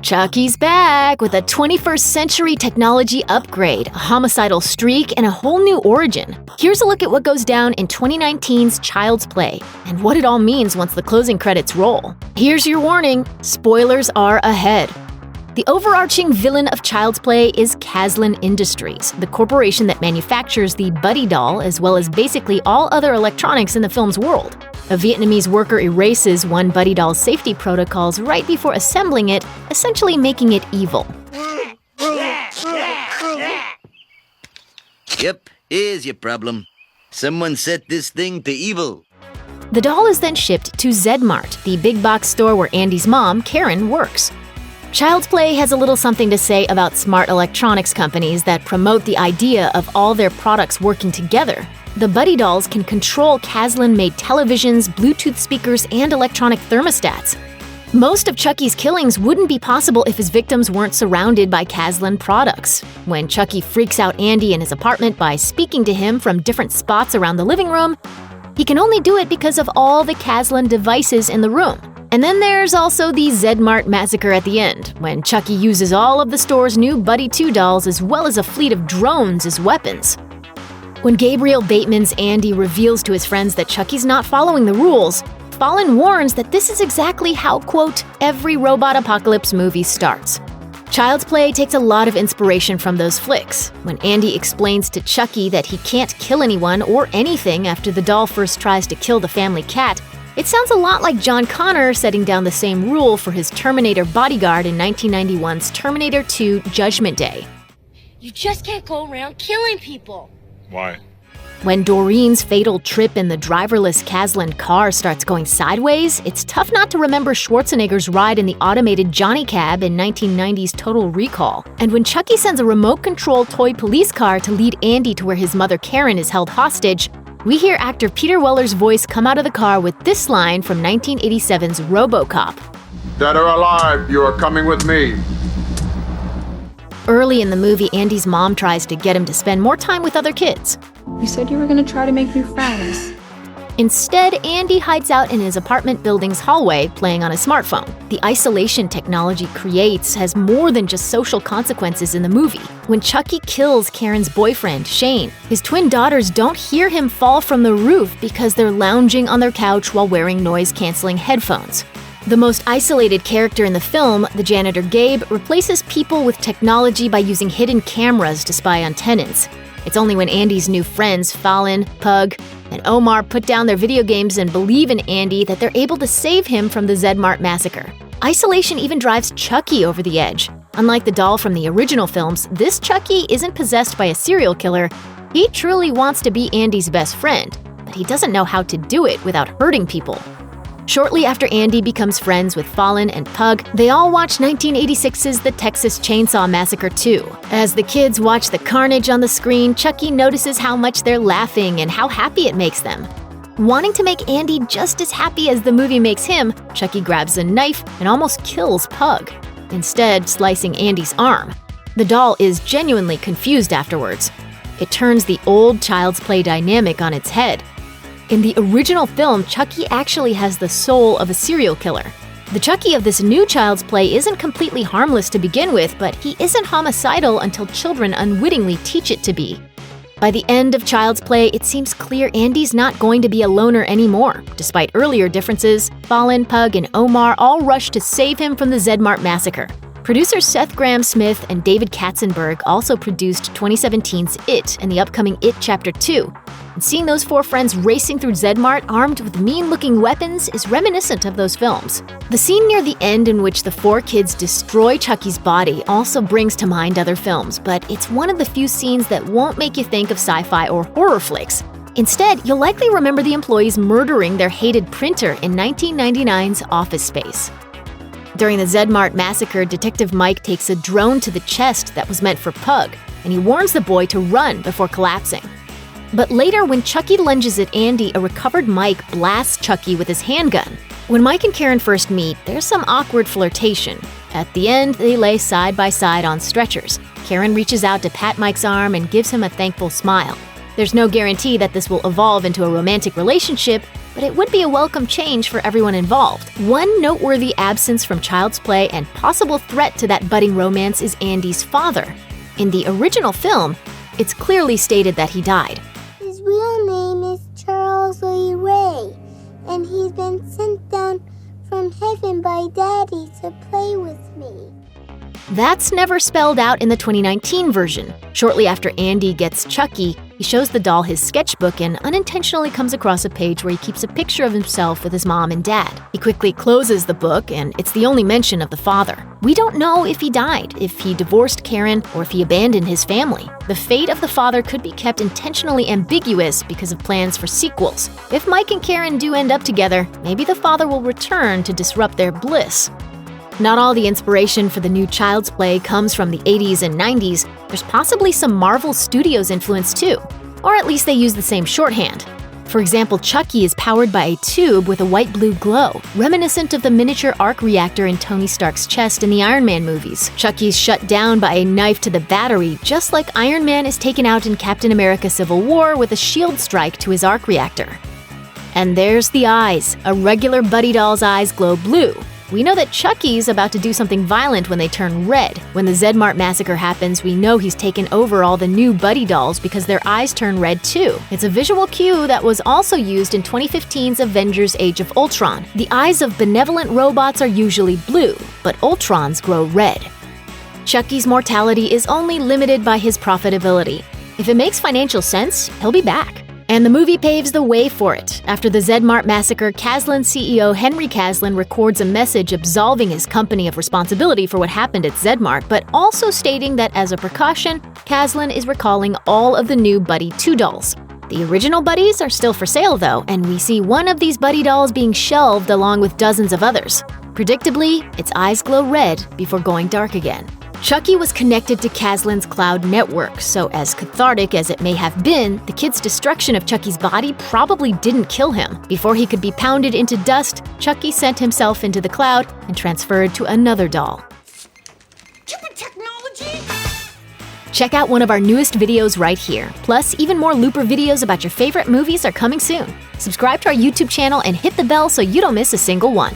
Chucky's back with a 21st century technology upgrade, a homicidal streak, and a whole new origin. Here's a look at what goes down in 2019's Child's Play, and what it all means once the closing credits roll. Here's your warning, spoilers are ahead. The overarching villain of Child's Play is Caslin Industries, the corporation that manufactures the Buddy doll as well as basically all other electronics in the film's world. A Vietnamese worker erases one Buddy doll's safety protocols right before assembling it, essentially making it evil. Yep, here's your problem. Someone set this thing to evil. The doll is then shipped to Zedmart, the big box store where Andy's mom, Karen, works. Child's Play has a little something to say about smart electronics companies that promote the idea of all their products working together. The Buddy dolls can control Caslin-made televisions, Bluetooth speakers, and electronic thermostats. Most of Chucky's killings wouldn't be possible if his victims weren't surrounded by Caslin products. When Chucky freaks out Andy in his apartment by speaking to him from different spots around the living room, he can only do it because of all the Caslin devices in the room. And then there's also the Zedmart massacre at the end, when Chucky uses all of the store's new Buddy 2 dolls as well as a fleet of drones as weapons. When Gabriel Bateman's Andy reveals to his friends that Chucky's not following the rules, Fallon warns that this is exactly how, quote, every robot apocalypse movie starts. Child's Play takes a lot of inspiration from those flicks. When Andy explains to Chucky that he can't kill anyone or anything after the doll first tries to kill the family cat, it sounds a lot like John Connor setting down the same rule for his Terminator bodyguard in 1991's Terminator 2 Judgment Day. You just can't go around killing people. Why? When Doreen's fatal trip in the driverless Caslin car starts going sideways, it's tough not to remember Schwarzenegger's ride in the automated Johnny Cab in 1990's Total Recall. And when Chucky sends a remote-controlled toy police car to lead Andy to where his mother Karen is held hostage, we hear actor Peter Weller's voice come out of the car with this line from 1987's RoboCop. Dead or alive, you are coming with me. Early in the movie, Andy's mom tries to get him to spend more time with other kids. You said you were going to try to make new friends. Instead, Andy hides out in his apartment building's hallway playing on a smartphone. The isolation technology creates has more than just social consequences in the movie. When Chucky kills Karen's boyfriend, Shane, his twin daughters don't hear him fall from the roof because they're lounging on their couch while wearing noise-canceling headphones. The most isolated character in the film, the janitor Gabe, replaces people with technology by using hidden cameras to spy on tenants. It's only when Andy's new friends, Fallon, Pug, and Omar put down their video games and believe in Andy that they're able to save him from the Zedmart massacre. Isolation even drives Chucky over the edge. Unlike the doll from the original films, this Chucky isn't possessed by a serial killer. He truly wants to be Andy's best friend, but he doesn't know how to do it without hurting people. Shortly after Andy becomes friends with Fallon and Pug, they all watch 1986's The Texas Chainsaw Massacre 2. As the kids watch the carnage on the screen, Chucky notices how much they're laughing and how happy it makes them. Wanting to make Andy just as happy as the movie makes him, Chucky grabs a knife and almost kills Pug, instead slicing Andy's arm. The doll is genuinely confused afterwards. It turns the old Child's Play dynamic on its head. In the original film, Chucky actually has the soul of a serial killer. The Chucky of this new Child's Play isn't completely harmless to begin with, but he isn't homicidal until children unwittingly teach it to be. By the end of Child's Play, it seems clear Andy's not going to be a loner anymore. Despite earlier differences, Fallon, Pug, and Omar all rush to save him from the Zedmart massacre. Producers Seth Grahame-Smith and David Katzenberg also produced 2017's It and the upcoming It Chapter 2. And seeing those four friends racing through Zedmart armed with mean-looking weapons is reminiscent of those films. The scene near the end in which the four kids destroy Chucky's body also brings to mind other films, but it's one of the few scenes that won't make you think of sci-fi or horror flicks. Instead, you'll likely remember the employees murdering their hated printer in 1999's Office Space. During the Zedmart massacre, Detective Mike takes a drone to the chest that was meant for Pug, and he warns the boy to run before collapsing. But later, when Chucky lunges at Andy, a recovered Mike blasts Chucky with his handgun. When Mike and Karen first meet, there's some awkward flirtation. At the end, they lay side by side on stretchers. Karen reaches out to pat Mike's arm and gives him a thankful smile. There's no guarantee that this will evolve into a romantic relationship, but it would be a welcome change for everyone involved. One noteworthy absence from Child's Play and possible threat to that budding romance is Andy's father. In the original film, it's clearly stated that he died. His real name is Charles Lee Ray, and he's been sent down from heaven by Daddy to play with me. That's never spelled out in the 2019 version. Shortly after Andy gets Chucky, he shows the doll his sketchbook and unintentionally comes across a page where he keeps a picture of himself with his mom and dad. He quickly closes the book, and it's the only mention of the father. We don't know if he died, if he divorced Karen, or if he abandoned his family. The fate of the father could be kept intentionally ambiguous because of plans for sequels. If Mike and Karen do end up together, maybe the father will return to disrupt their bliss. Not all the inspiration for the new Child's Play comes from the 80s and 90s. There's possibly some Marvel Studios influence too, or at least they use the same shorthand. For example, Chucky is powered by a tube with a white-blue glow, reminiscent of the miniature arc reactor in Tony Stark's chest in the Iron Man movies. Chucky's shut down by a knife to the battery, just like Iron Man is taken out in Captain America: Civil War with a shield strike to his arc reactor. And there's the eyes. A regular Buddy doll's eyes glow blue. We know that Chucky's about to do something violent when they turn red. When the Zedmart massacre happens, we know he's taken over all the new Buddy dolls because their eyes turn red too. It's a visual cue that was also used in 2015's Avengers: Age of Ultron. The eyes of benevolent robots are usually blue, but Ultron's grow red. Chucky's mortality is only limited by his profitability. If it makes financial sense, he'll be back. And the movie paves the way for it. After the Zedmart massacre, Kaslan CEO Henry Kaslan records a message absolving his company of responsibility for what happened at Zedmart, but also stating that as a precaution, Kaslan is recalling all of the new Buddy 2 dolls. The original Buddies are still for sale though, and we see one of these Buddy dolls being shelved along with dozens of others. Predictably, its eyes glow red before going dark again. Chucky was connected to Kaslan's cloud network, so as cathartic as it may have been, the kid's destruction of Chucky's body probably didn't kill him. Before he could be pounded into dust, Chucky sent himself into the cloud and transferred to another doll. Stupid technology! Check out one of our newest videos right here. Plus, even more Looper videos about your favorite movies are coming soon. Subscribe to our YouTube channel and hit the bell so you don't miss a single one.